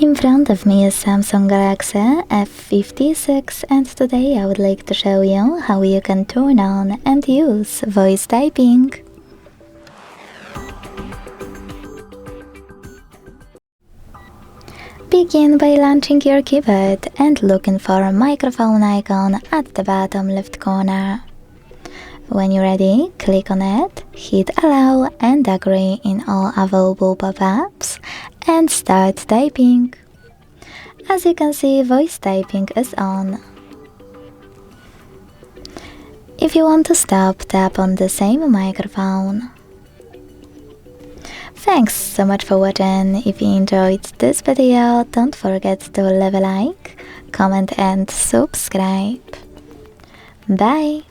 In front of me is Samsung Galaxy F56 and today I would like to show you how you can turn on and use voice typing. Begin by launching your keyboard and looking for a microphone icon at the bottom left corner. When you're ready, click on it, hit allow and agree in all available pop-ups and start typing. As you can see, voice typing is on. If you want to stop, tap on the same microphone. Thanks so much for watching. If you enjoyed this video, don't forget to leave a like, comment and subscribe. Bye!